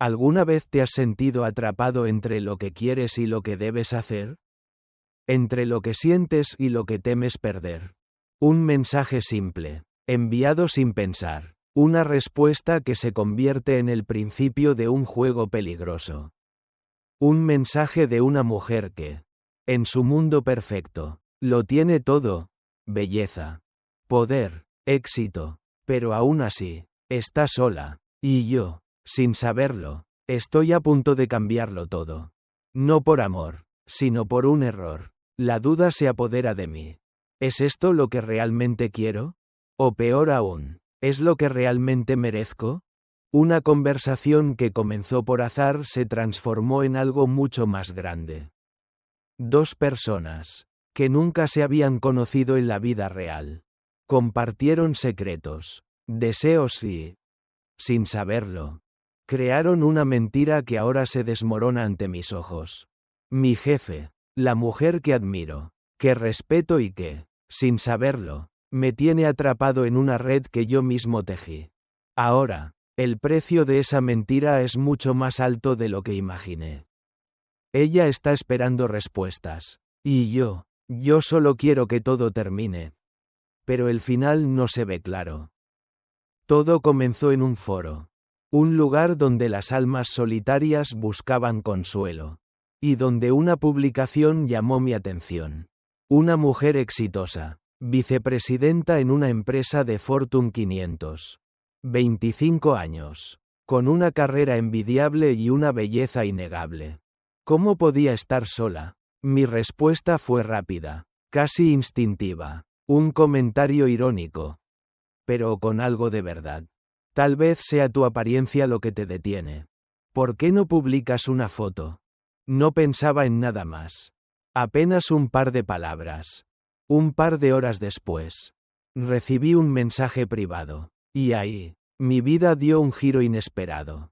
¿Alguna vez te has sentido atrapado entre lo que quieres y lo que debes hacer? Entre lo que sientes y lo que temes perder. Un mensaje simple, enviado sin pensar. Una respuesta que se convierte en el principio de un juego peligroso. Un mensaje de una mujer que, en su mundo perfecto, lo tiene todo: belleza, poder, éxito, pero aún así, está sola, y yo, sin saberlo, estoy a punto de cambiarlo todo. No por amor, sino por un error. La duda se apodera de mí. ¿Es esto lo que realmente quiero? O peor aún, ¿es lo que realmente merezco? Una conversación que comenzó por azar se transformó en algo mucho más grande. Dos personas, que nunca se habían conocido en la vida real, compartieron secretos, deseos y, sin saberlo, crearon una mentira que ahora se desmorona ante mis ojos. Mi jefe, la mujer que admiro, que respeto y que, sin saberlo, me tiene atrapado en una red que yo mismo tejí. Ahora, el precio de esa mentira es mucho más alto de lo que imaginé. Ella está esperando respuestas. Y yo solo quiero que todo termine. Pero el final no se ve claro. Todo comenzó en un foro. Un lugar donde las almas solitarias buscaban consuelo. Y donde una publicación llamó mi atención. Una mujer exitosa, vicepresidenta en una empresa de Fortune 500. 25 años. Con una carrera envidiable y una belleza innegable. ¿Cómo podía estar sola? Mi respuesta fue rápida, casi instintiva. Un comentario irónico. Pero con algo de verdad. Tal vez sea tu apariencia lo que te detiene. ¿Por qué no publicas una foto? No pensaba en nada más. Apenas un par de palabras. Un par de horas después, recibí un mensaje privado. Y ahí, mi vida dio un giro inesperado.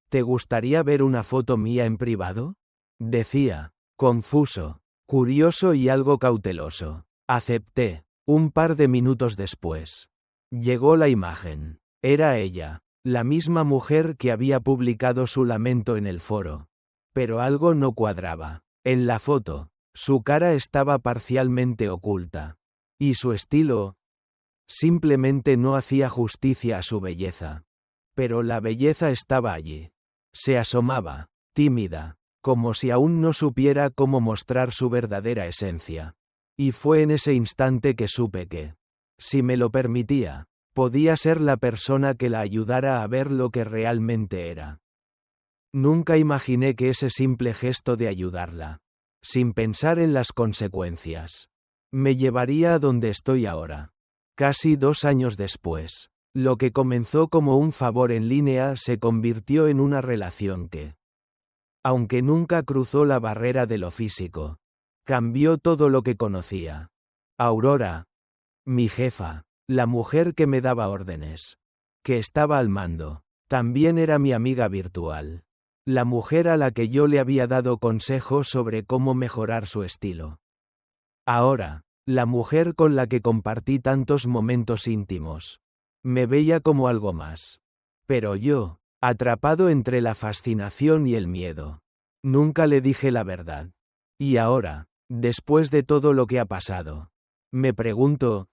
¿Te gustaría ver una foto mía en privado? Decía, confuso, curioso y algo cauteloso. Acepté. Un par de minutos después, llegó la imagen. Era ella, la misma mujer que había publicado su lamento en el foro. Pero algo no cuadraba. En la foto, su cara estaba parcialmente oculta. Y su estilo simplemente no hacía justicia a su belleza. Pero la belleza estaba allí. Se asomaba, tímida, como si aún no supiera cómo mostrar su verdadera esencia. Y fue en ese instante que supe que, si me lo permitía, podía ser la persona que la ayudara a ver lo que realmente era. Nunca imaginé que ese simple gesto de ayudarla, sin pensar en las consecuencias, me llevaría a donde estoy ahora. Casi 2 años después, lo que comenzó como un favor en línea se convirtió en una relación que, aunque nunca cruzó la barrera de lo físico, cambió todo lo que conocía. Aurora, mi jefa, la mujer que me daba órdenes, que estaba al mando, también era mi amiga virtual. La mujer a la que yo le había dado consejos sobre cómo mejorar su estilo. Ahora, la mujer con la que compartí tantos momentos íntimos, me veía como algo más. Pero yo, atrapado entre la fascinación y el miedo, nunca le dije la verdad. Y ahora, después de todo lo que ha pasado, me pregunto,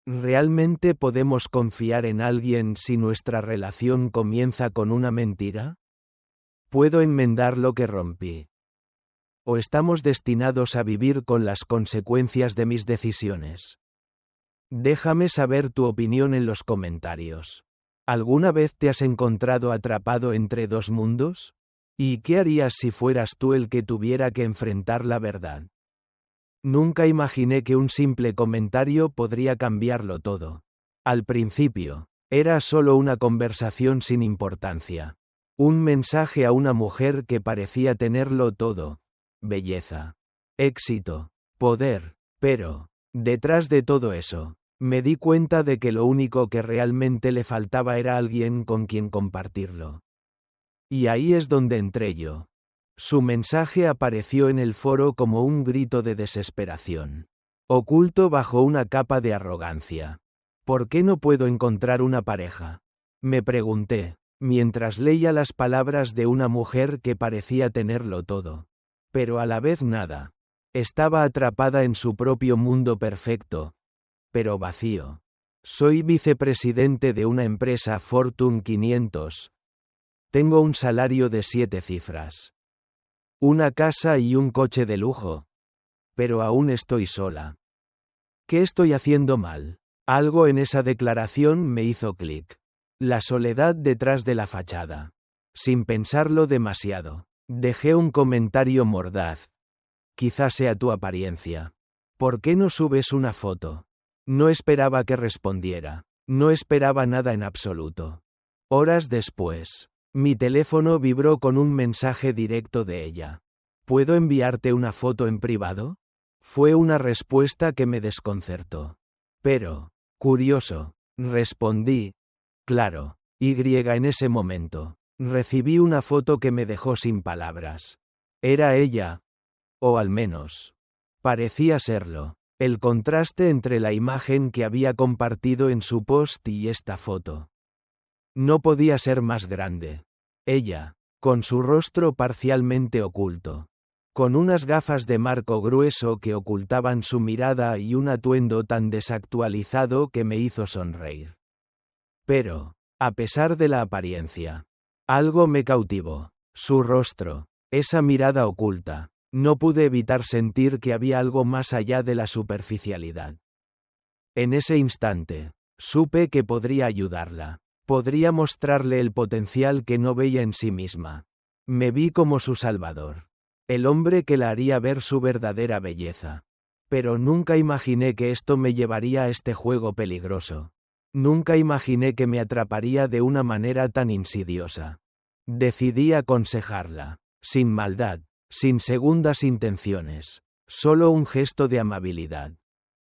¿realmente podemos confiar en alguien si nuestra relación comienza con una mentira? ¿Puedo enmendar lo que rompí? ¿O estamos destinados a vivir con las consecuencias de mis decisiones? Déjame saber tu opinión en los comentarios. ¿Alguna vez te has encontrado atrapado entre dos mundos? ¿Y qué harías si fueras tú el que tuviera que enfrentar la verdad? Nunca imaginé que un simple comentario podría cambiarlo todo. Al principio, era solo una conversación sin importancia. Un mensaje a una mujer que parecía tenerlo todo: belleza, éxito, poder, pero, detrás de todo eso, me di cuenta de que lo único que realmente le faltaba era alguien con quien compartirlo. Y ahí es donde entré yo. Su mensaje apareció en el foro como un grito de desesperación, oculto bajo una capa de arrogancia. ¿Por qué no puedo encontrar una pareja?, me pregunté. mientras leía las palabras de una mujer que parecía tenerlo todo. Pero a la vez nada. Estaba atrapada en su propio mundo perfecto, pero vacío. Soy vicepresidente de una empresa Fortune 500. Tengo un salario de 7 cifras. Una casa y un coche de lujo. Pero aún estoy sola. ¿Qué estoy haciendo mal? Algo en esa declaración me hizo clic. La soledad detrás de la fachada. Sin pensarlo demasiado, dejé un comentario mordaz. Quizás sea tu apariencia. ¿Por qué no subes una foto? No esperaba que respondiera. No esperaba nada en absoluto. Horas después, mi teléfono vibró con un mensaje directo de ella. ¿Puedo enviarte una foto en privado? Fue una respuesta que me desconcertó. Pero, curioso, respondí. Claro, en ese momento. Recibí una foto que me dejó sin palabras. Era ella. O al menos, parecía serlo. El contraste entre la imagen que había compartido en su post y esta foto. No podía ser más grande. Ella, con su rostro parcialmente oculto. Con unas gafas de marco grueso que ocultaban su mirada y un atuendo tan desactualizado que me hizo sonreír. Pero, a pesar de la apariencia, algo me cautivó. Su rostro, esa mirada oculta. No pude evitar sentir que había algo más allá de la superficialidad. En ese instante, supe que podría ayudarla. Podría mostrarle el potencial que no veía en sí misma. Me vi como su salvador. El hombre que la haría ver su verdadera belleza. Pero nunca imaginé que esto me llevaría a este juego peligroso. Nunca imaginé que me atraparía de una manera tan insidiosa. Decidí aconsejarla, sin maldad. Sin segundas intenciones. Solo un gesto de amabilidad.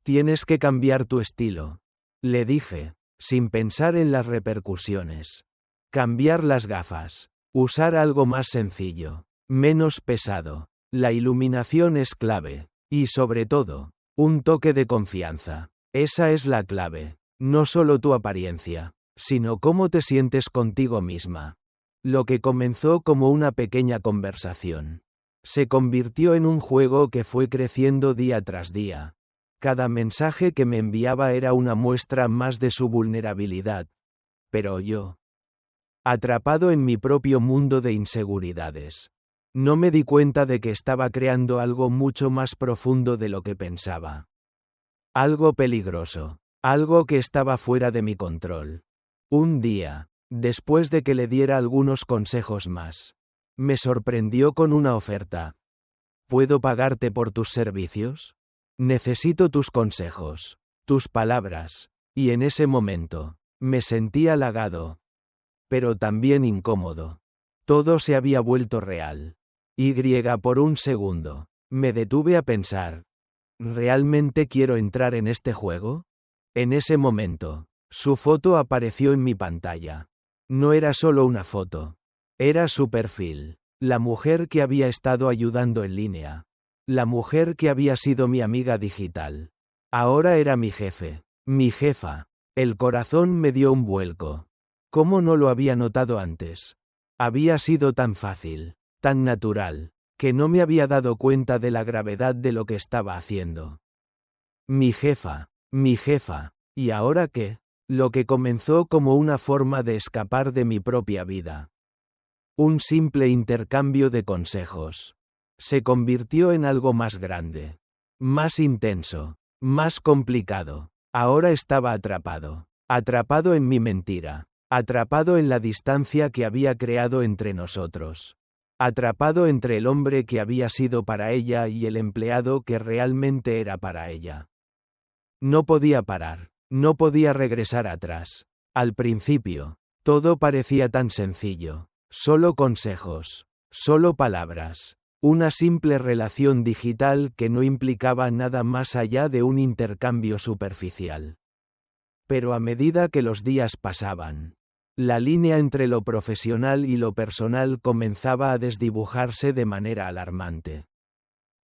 Tienes que cambiar tu estilo. Le dije, sin pensar en las repercusiones. Cambiar las gafas. Usar algo más sencillo. Menos pesado. La iluminación es clave. Y sobre todo, un toque de confianza. Esa es la clave. No solo tu apariencia, sino cómo te sientes contigo misma. Lo que comenzó como una pequeña conversación se convirtió en un juego que fue creciendo día tras día. Cada mensaje que me enviaba era una muestra más de su vulnerabilidad. Pero yo, atrapado en mi propio mundo de inseguridades, no me di cuenta de que estaba creando algo mucho más profundo de lo que pensaba. Algo peligroso, algo que estaba fuera de mi control. Un día, después de que le diera algunos consejos más, me sorprendió con una oferta. ¿Puedo pagarte por tus servicios? Necesito tus consejos, tus palabras. Y en ese momento, me sentí halagado. Pero también incómodo. Todo se había vuelto real. Por un segundo, me detuve a pensar. ¿Realmente quiero entrar en este juego? En ese momento, su foto apareció en mi pantalla. No era solo una foto. Era su perfil, la mujer que había estado ayudando en línea, la mujer que había sido mi amiga digital. Ahora era mi jefe, mi jefa. El corazón me dio un vuelco. ¿Cómo no lo había notado antes? Había sido tan fácil, tan natural, que no me había dado cuenta de la gravedad de lo que estaba haciendo. Mi jefa, ¿y ahora qué? Lo que comenzó como una forma de escapar de mi propia vida. Un simple intercambio de consejos. Se convirtió en algo más grande. Más intenso. Más complicado. Ahora estaba atrapado. Atrapado en mi mentira. Atrapado en la distancia que había creado entre nosotros. Atrapado entre el hombre que había sido para ella y el empleado que realmente era para ella. No podía parar. No podía regresar atrás. Al principio, todo parecía tan sencillo. Solo consejos, solo palabras, una simple relación digital que no implicaba nada más allá de un intercambio superficial. Pero a medida que los días pasaban, la línea entre lo profesional y lo personal comenzaba a desdibujarse de manera alarmante.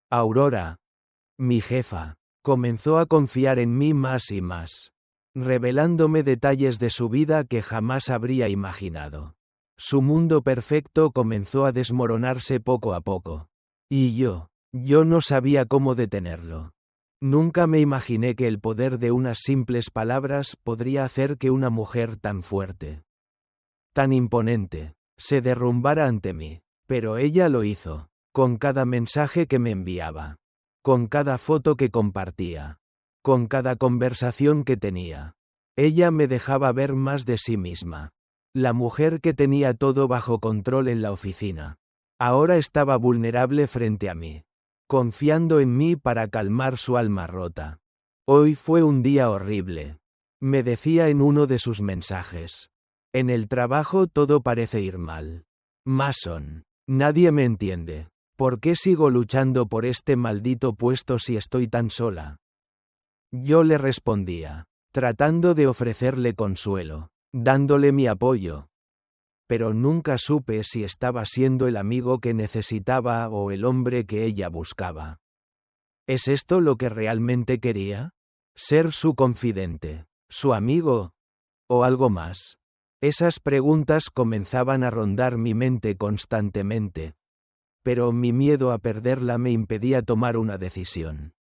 Aurora, mi jefa, comenzó a confiar en mí más y más, revelándome detalles de su vida que jamás habría imaginado. Su mundo perfecto comenzó a desmoronarse poco a poco. Y yo no sabía cómo detenerlo. Nunca me imaginé que el poder de unas simples palabras podría hacer que una mujer tan fuerte, tan imponente, se derrumbara ante mí. Pero ella lo hizo, con cada mensaje que me enviaba, con cada foto que compartía, con cada conversación que tenía. Ella me dejaba ver más de sí misma. La mujer que tenía todo bajo control en la oficina. Ahora estaba vulnerable frente a mí, confiando en mí para calmar su alma rota. Hoy fue un día horrible, me decía en uno de sus mensajes. En el trabajo todo parece ir mal. Mason, nadie me entiende. ¿Por qué sigo luchando por este maldito puesto si estoy tan sola? Yo le respondía, tratando de ofrecerle consuelo, dándole mi apoyo. Pero nunca supe si estaba siendo el amigo que necesitaba o el hombre que ella buscaba. ¿Es esto lo que realmente quería? ¿Ser su confidente, su amigo? ¿O algo más? Esas preguntas comenzaban a rondar mi mente constantemente. Pero mi miedo a perderla me impedía tomar una decisión.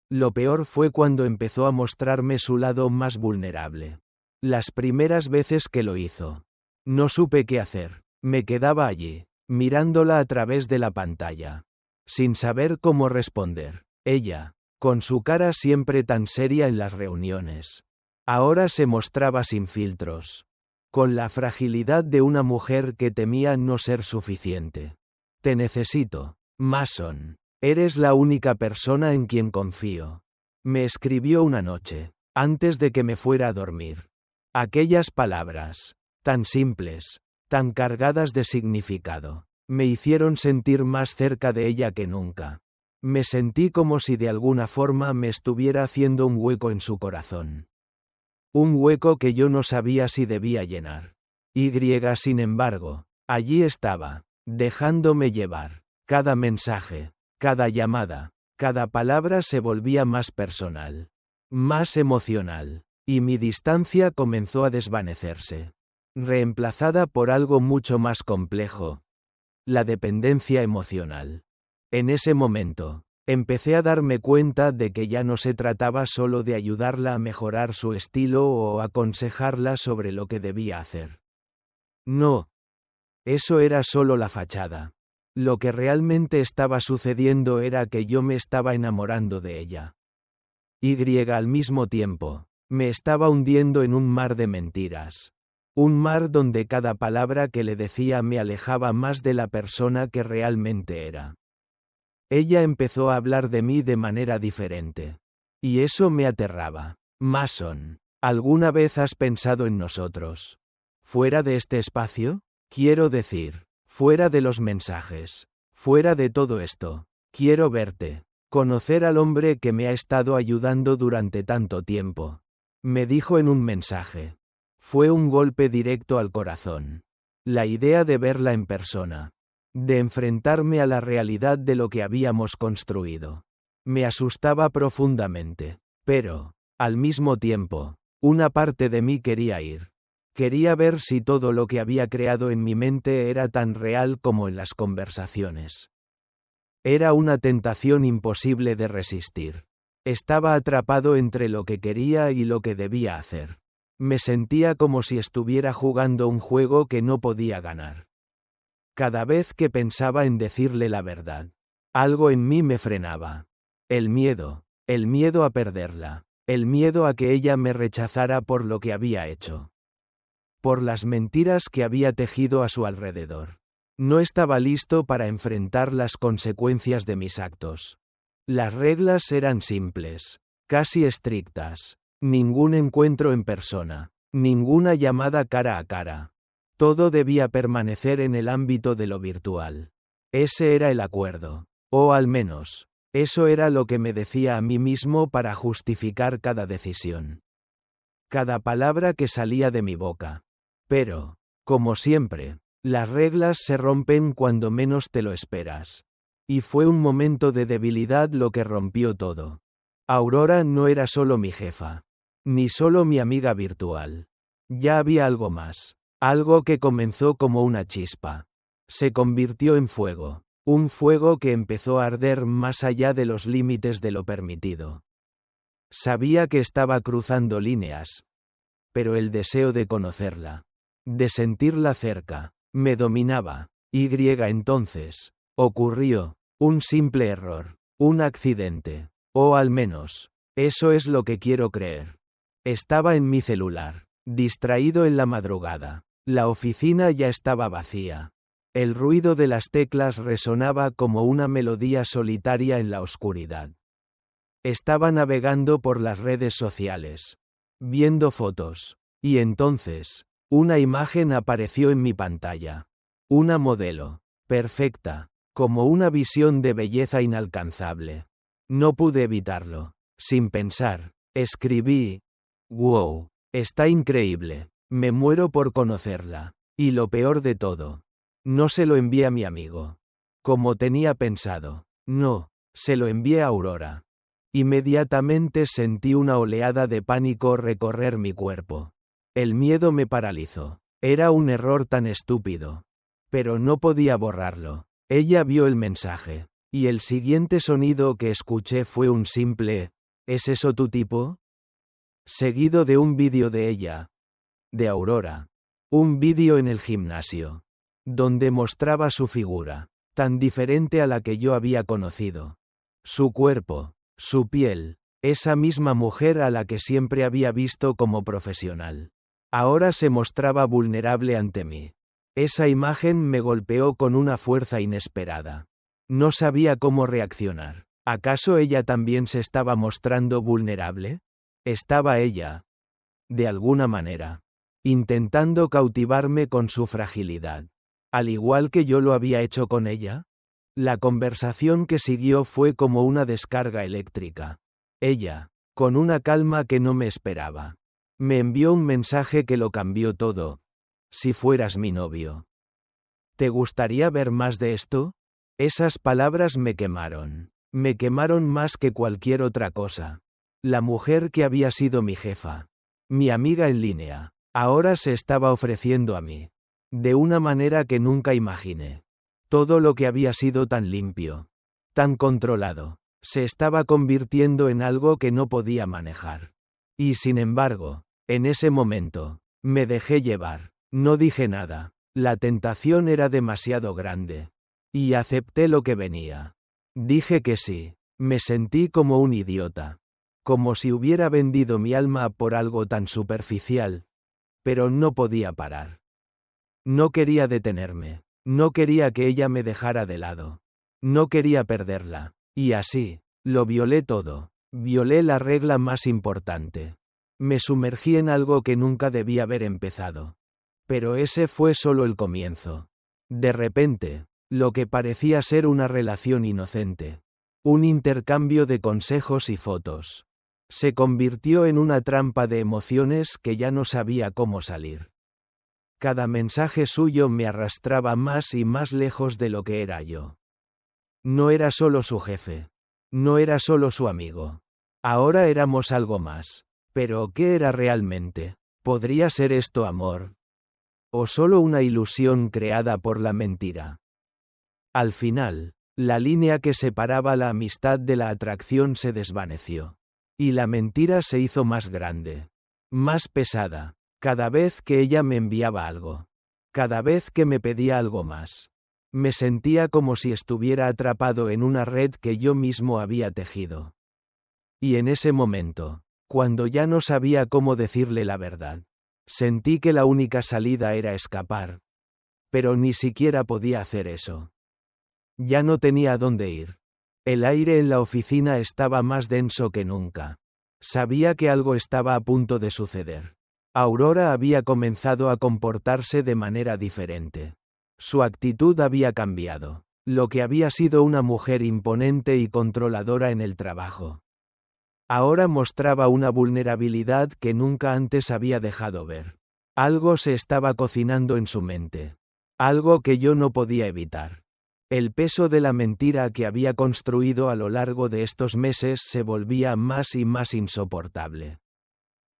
Lo peor fue cuando empezó a mostrarme su lado más vulnerable. Las primeras veces que lo hizo. No supe qué hacer. Me quedaba allí, mirándola a través de la pantalla, sin saber cómo responder. Ella, con su cara siempre tan seria en las reuniones, ahora se mostraba sin filtros, con la fragilidad de una mujer que temía no ser suficiente. Te necesito, Mason. Eres la única persona en quien confío. Me escribió una noche, antes de que me fuera a dormir. Aquellas palabras, tan simples, tan cargadas de significado, me hicieron sentir más cerca de ella que nunca. Me sentí como si de alguna forma me estuviera haciendo un hueco en su corazón. Un hueco que yo no sabía si debía llenar. Sin embargo, allí estaba, dejándome llevar. Cada mensaje, cada llamada, cada palabra se volvía más personal, más emocional, y mi distancia comenzó a desvanecerse, reemplazada por algo mucho más complejo: la dependencia emocional. En ese momento, empecé a darme cuenta de que ya no se trataba solo de ayudarla a mejorar su estilo o aconsejarla sobre lo que debía hacer. No. Eso era solo la fachada. Lo que realmente estaba sucediendo era que yo me estaba enamorando de ella. Al mismo tiempo, me estaba hundiendo en un mar de mentiras. Un mar donde cada palabra que le decía me alejaba más de la persona que realmente era. Ella empezó a hablar de mí de manera diferente. Y eso me aterraba. Mason, ¿alguna vez has pensado en nosotros? ¿Fuera de este espacio? Quiero decir, fuera de los mensajes. Fuera de todo esto. Quiero verte. Conocer al hombre que me ha estado ayudando durante tanto tiempo. Me dijo en un mensaje. Fue un golpe directo al corazón. La idea de verla en persona. De enfrentarme a la realidad de lo que habíamos construido. Me asustaba profundamente. Pero, al mismo tiempo, una parte de mí quería ir. Quería ver si todo lo que había creado en mi mente era tan real como en las conversaciones. Era una tentación imposible de resistir. Estaba atrapado entre lo que quería y lo que debía hacer. Me sentía como si estuviera jugando un juego que no podía ganar. Cada vez que pensaba en decirle la verdad, algo en mí me frenaba. El miedo a perderla, el miedo a que ella me rechazara por lo que había hecho. Por las mentiras que había tejido a su alrededor. No estaba listo para enfrentar las consecuencias de mis actos. Las reglas eran simples, casi estrictas. Ningún encuentro en persona, ninguna llamada cara a cara. Todo debía permanecer en el ámbito de lo virtual. Ese era el acuerdo. O al menos, eso era lo que me decía a mí mismo para justificar cada decisión. Cada palabra que salía de mi boca. Pero, como siempre, las reglas se rompen cuando menos te lo esperas. Y fue un momento de debilidad lo que rompió todo. Aurora no era solo mi jefa. Ni solo mi amiga virtual. Ya había algo más. Algo que comenzó como una chispa. Se convirtió en fuego. Un fuego que empezó a arder más allá de los límites de lo permitido. Sabía que estaba cruzando líneas. Pero el deseo de conocerla, de sentirla cerca, me dominaba. Entonces, ocurrió, un simple error, un accidente. O al menos, eso es lo que quiero creer. Estaba en mi celular, distraído en la madrugada. La oficina ya estaba vacía. El ruido de las teclas resonaba como una melodía solitaria en la oscuridad. Estaba navegando por las redes sociales, viendo fotos, y entonces, una imagen apareció en mi pantalla. Una modelo, perfecta, como una visión de belleza inalcanzable. No pude evitarlo. Sin pensar, escribí: «Wow, está increíble, me muero por conocerla». Y lo peor de todo, no se lo envié a mi amigo, como tenía pensado. No, se lo envié a Aurora. Inmediatamente sentí una oleada de pánico recorrer mi cuerpo. El miedo me paralizó. Era un error tan estúpido. Pero no podía borrarlo. Ella vio el mensaje. Y el siguiente sonido que escuché fue un simple: ¿es eso tu tipo? Seguido de un vídeo de ella. De Aurora. Un vídeo en el gimnasio. Donde mostraba su figura. Tan diferente a la que yo había conocido. Su cuerpo. Su piel. Esa misma mujer a la que siempre había visto como profesional. Ahora se mostraba vulnerable ante mí. Esa imagen me golpeó con una fuerza inesperada. No sabía cómo reaccionar. ¿Acaso ella también se estaba mostrando vulnerable? ¿Estaba ella, de alguna manera, intentando cautivarme con su fragilidad, al igual que yo lo había hecho con ella? La conversación que siguió fue como una descarga eléctrica. Ella, con una calma que no me esperaba, me envió un mensaje que lo cambió todo. Si fueras mi novio. ¿Te gustaría ver más de esto? Esas palabras me quemaron. Me quemaron más que cualquier otra cosa. La mujer que había sido mi jefa, mi amiga en línea, ahora se estaba ofreciendo a mí. De una manera que nunca imaginé. Todo lo que había sido tan limpio, tan controlado, se estaba convirtiendo en algo que no podía manejar. Y sin embargo, en ese momento, me dejé llevar. No dije nada. La tentación era demasiado grande. Y acepté lo que venía. Dije que sí. Me sentí como un idiota. Como si hubiera vendido mi alma por algo tan superficial. Pero no podía parar. No quería detenerme. No quería que ella me dejara de lado. No quería perderla. Y así, lo violé todo. Violé la regla más importante. Me sumergí en algo que nunca debía haber empezado. Pero ese fue solo el comienzo. De repente, lo que parecía ser una relación inocente, un intercambio de consejos y fotos, se convirtió en una trampa de emociones que ya no sabía cómo salir. Cada mensaje suyo me arrastraba más y más lejos de lo que era yo. No era solo su jefe. No era solo su amigo. Ahora éramos algo más. Pero ¿qué era realmente? ¿Podría ser esto amor? ¿O solo una ilusión creada por la mentira? Al final, la línea que separaba la amistad de la atracción se desvaneció. Y la mentira se hizo más grande. Más pesada. Cada vez que ella me enviaba algo. Cada vez que me pedía algo más. Me sentía como si estuviera atrapado en una red que yo mismo había tejido. Y en ese momento, cuando ya no sabía cómo decirle la verdad, sentí que la única salida era escapar. Pero ni siquiera podía hacer eso. Ya no tenía a dónde ir. El aire en la oficina estaba más denso que nunca. Sabía que algo estaba a punto de suceder. Aurora había comenzado a comportarse de manera diferente. Su actitud había cambiado. Lo que había sido una mujer imponente y controladora en el trabajo. Ahora mostraba una vulnerabilidad que nunca antes había dejado ver. Algo se estaba cocinando en su mente. Algo que yo no podía evitar. El peso de la mentira que había construido a lo largo de estos meses se volvía más y más insoportable.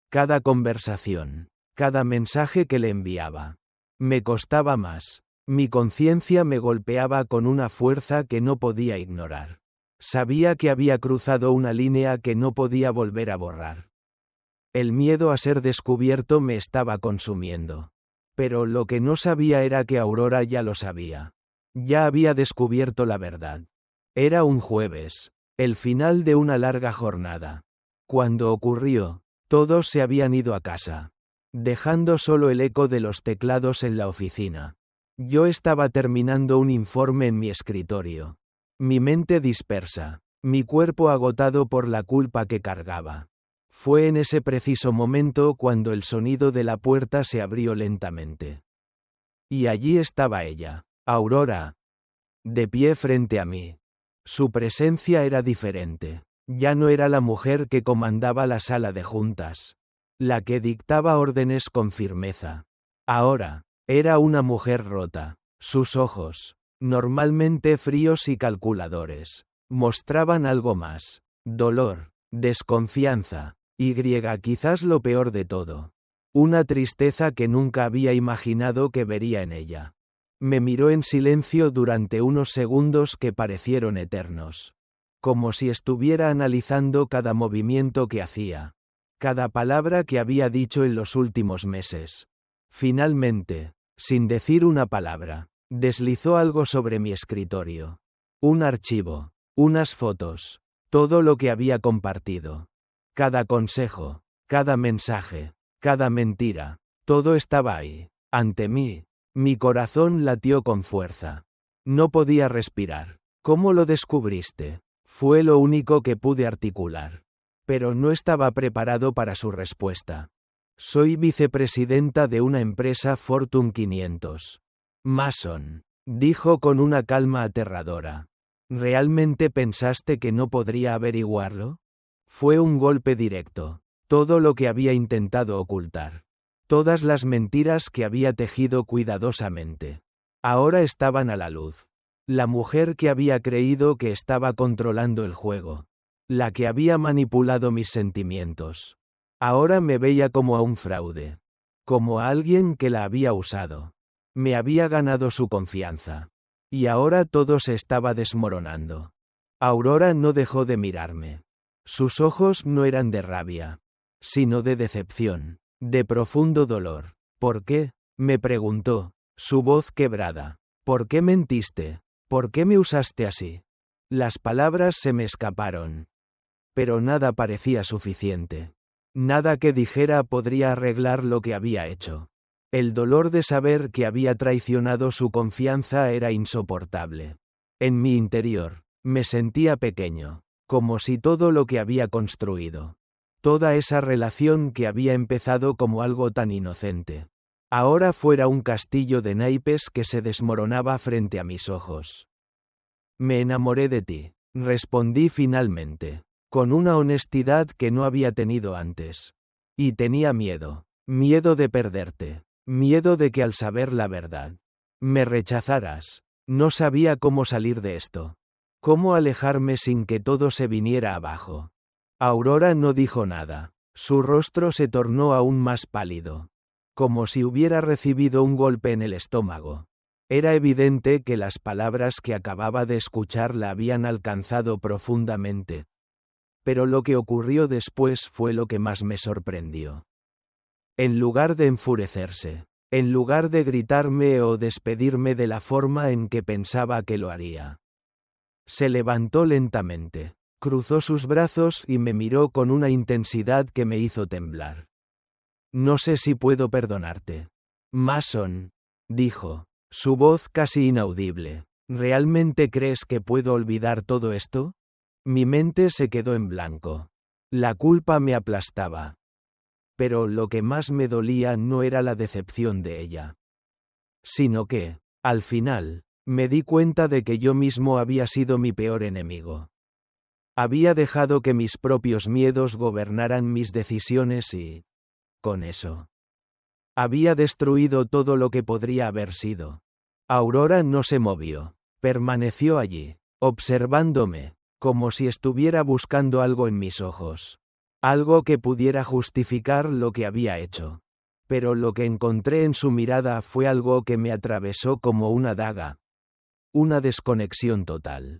Cada conversación, cada mensaje que le enviaba, Me costaba más. Mi conciencia me golpeaba con una fuerza que no podía ignorar. Sabía que había cruzado una línea que no podía volver a borrar. El miedo a ser descubierto me estaba consumiendo. Pero lo que no sabía era que Aurora ya lo sabía. Ya había descubierto la verdad. Era un jueves, el final de una larga jornada. Cuando ocurrió, todos se habían ido a casa, dejando solo el eco de los teclados en la oficina. Yo estaba terminando un informe en mi escritorio. Mi mente dispersa, mi cuerpo agotado por la culpa que cargaba. Fue en ese preciso momento cuando el sonido de la puerta se abrió lentamente. Y allí estaba ella, Aurora, de pie frente a mí. Su presencia era diferente. Ya no era la mujer que comandaba la sala de juntas, la que dictaba órdenes con firmeza. Ahora, era una mujer rota. Sus ojos, normalmente fríos y calculadores, mostraban algo más: dolor, desconfianza, y quizás lo peor de todo, una tristeza que nunca había imaginado que vería en ella. Me miró en silencio durante unos segundos que parecieron eternos, como si estuviera analizando cada movimiento que hacía, cada palabra que había dicho en los últimos meses. Finalmente, sin decir una palabra, deslizó algo sobre mi escritorio. Un archivo, unas fotos, todo lo que había compartido. Cada consejo, cada mensaje, cada mentira, todo estaba ahí, ante mí. Mi corazón latió con fuerza. No podía respirar. ¿Cómo lo descubriste? Fue lo único que pude articular. Pero no estaba preparado para su respuesta. Soy vicepresidenta de una empresa Fortune 500. Mason, dijo con una calma aterradora. ¿Realmente pensaste que no podría averiguarlo? Fue un golpe directo. Todo lo que había intentado ocultar. Todas las mentiras que había tejido cuidadosamente. Ahora estaban a la luz. La mujer que había creído que estaba controlando el juego. La que había manipulado mis sentimientos. Ahora me veía como a un fraude. Como a alguien que la había usado. Me había ganado su confianza. Y ahora todo se estaba desmoronando. Aurora no dejó de mirarme. Sus ojos no eran de rabia, sino de decepción, de profundo dolor. ¿Por qué?, me preguntó, su voz quebrada. ¿Por qué mentiste? ¿Por qué me usaste así? Las palabras se me escaparon. Pero nada parecía suficiente. Nada que dijera podría arreglar lo que había hecho. El dolor de saber que había traicionado su confianza era insoportable. En mi interior, me sentía pequeño, como si todo lo que había construido, toda esa relación que había empezado como algo tan inocente, ahora fuera un castillo de naipes que se desmoronaba frente a mis ojos. Me enamoré de ti, respondí finalmente, con una honestidad que no había tenido antes. Y tenía miedo, miedo de perderte, miedo de que al saber la verdad, me rechazaras. No sabía cómo salir de esto. Cómo alejarme sin que todo se viniera abajo. Aurora no dijo nada. Su rostro se tornó aún más pálido. Como si hubiera recibido un golpe en el estómago. Era evidente que las palabras que acababa de escuchar la habían alcanzado profundamente. Pero lo que ocurrió después fue lo que más me sorprendió. En lugar de enfurecerse, en lugar de gritarme o despedirme de la forma en que pensaba que lo haría, se levantó lentamente, cruzó sus brazos y me miró con una intensidad que me hizo temblar. No sé si puedo perdonarte. Mason, dijo, su voz casi inaudible. ¿Realmente crees que puedo olvidar todo esto? Mi mente se quedó en blanco. La culpa me aplastaba. Pero lo que más me dolía no era la decepción de ella, sino que, al final, me di cuenta de que yo mismo había sido mi peor enemigo. Había dejado que mis propios miedos gobernaran mis decisiones y, con eso, había destruido todo lo que podría haber sido. Aurora no se movió. Permaneció allí, observándome, como si estuviera buscando algo en mis ojos. Algo que pudiera justificar lo que había hecho. pero lo que encontré en su mirada fue algo que me atravesó como una daga. Una desconexión total.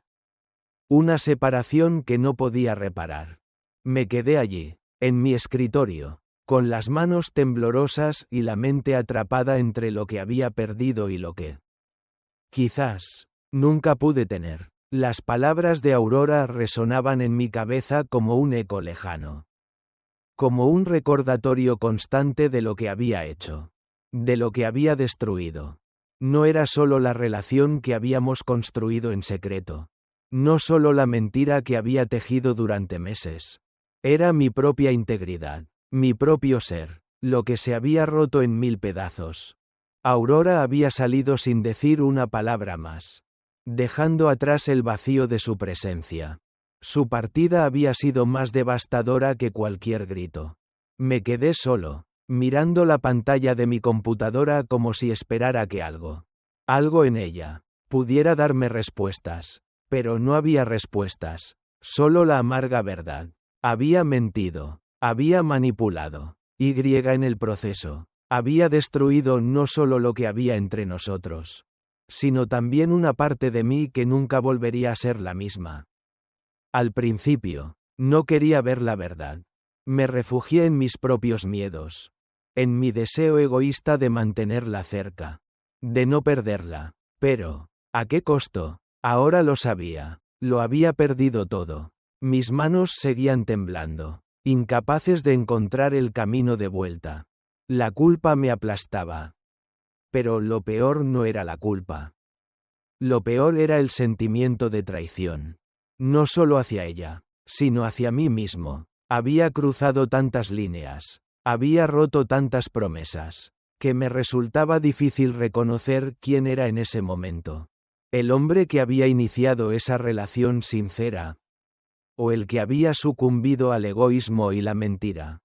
Una separación que no podía reparar. Me quedé allí, en mi escritorio, con las manos temblorosas y la mente atrapada entre lo que había perdido y lo que quizás nunca pude tener. Las palabras de Aurora resonaban en mi cabeza como un eco lejano. Como un recordatorio constante de lo que había hecho. De lo que había destruido. No era solo la relación que habíamos construido en secreto. No solo la mentira que había tejido durante meses. Era mi propia integridad, mi propio ser, lo que se había roto en 1000 pedazos. Aurora había salido sin decir una palabra más, dejando atrás el vacío de su presencia. Su partida había sido más devastadora que cualquier grito. Me quedé solo, mirando la pantalla de mi computadora como si esperara que algo en ella, pudiera darme respuestas. Pero no había respuestas, solo la amarga verdad. Había mentido, había manipulado, en el proceso. Había destruido no solo lo que había entre nosotros, sino también una parte de mí que nunca volvería a ser la misma. Al principio, no quería ver la verdad. Me refugié en mis propios miedos, en mi deseo egoísta de mantenerla cerca, de no perderla. Pero, ¿a qué costo? Ahora lo sabía, lo había perdido todo. Mis manos seguían temblando, incapaces de encontrar el camino de vuelta. La culpa me aplastaba. Pero lo peor no era la culpa. Lo peor era el sentimiento de traición. No solo hacia ella, sino hacia mí mismo. Había cruzado tantas líneas, había roto tantas promesas, que me resultaba difícil reconocer quién era en ese momento. El hombre que había iniciado esa relación sincera, o el que había sucumbido al egoísmo y la mentira.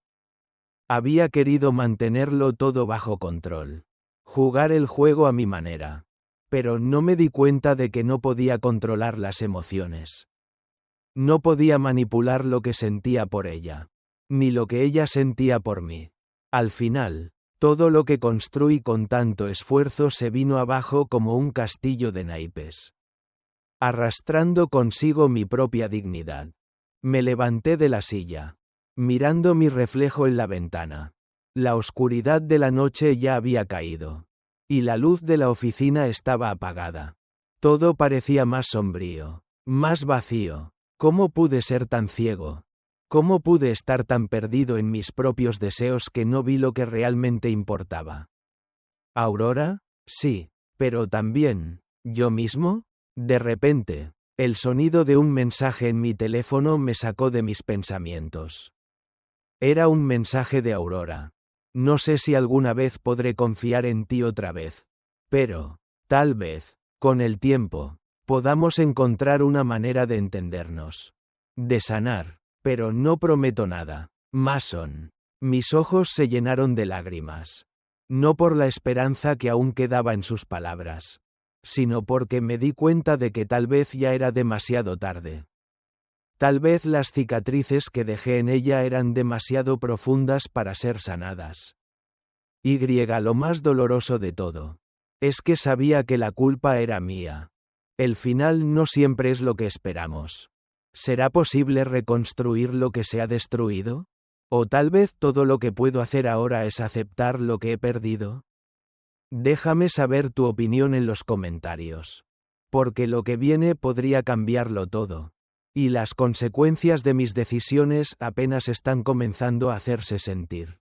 Había querido mantenerlo todo bajo control, jugar el juego a mi manera, pero no me di cuenta de que no podía controlar las emociones. No podía manipular lo que sentía por ella, ni lo que ella sentía por mí. Al final, todo lo que construí con tanto esfuerzo se vino abajo como un castillo de naipes, arrastrando consigo mi propia dignidad. Me levanté de la silla, mirando mi reflejo en la ventana. La oscuridad de la noche ya había caído, y la luz de la oficina estaba apagada. Todo parecía más sombrío, más vacío. ¿Cómo pude ser tan ciego? ¿Cómo pude estar tan perdido en mis propios deseos que no vi lo que realmente importaba? ¿Aurora? Sí, pero también, ¿yo mismo? De repente, el sonido de un mensaje en mi teléfono me sacó de mis pensamientos. Era un mensaje de Aurora. No sé si alguna vez podré confiar en ti otra vez. Pero, tal vez, con el tiempo, podamos encontrar una manera de entendernos. De sanar. Pero no prometo nada. Mason. Mis ojos se llenaron de lágrimas. No por la esperanza que aún quedaba en sus palabras, sino porque me di cuenta de que tal vez ya era demasiado tarde. Tal vez las cicatrices que dejé en ella eran demasiado profundas para ser sanadas. Lo más doloroso de todo, es que sabía que la culpa era mía. El final no siempre es lo que esperamos. ¿Será posible reconstruir lo que se ha destruido? ¿O tal vez todo lo que puedo hacer ahora es aceptar lo que he perdido? Déjame saber tu opinión en los comentarios. Porque lo que viene podría cambiarlo todo. Y las consecuencias de mis decisiones apenas están comenzando a hacerse sentir.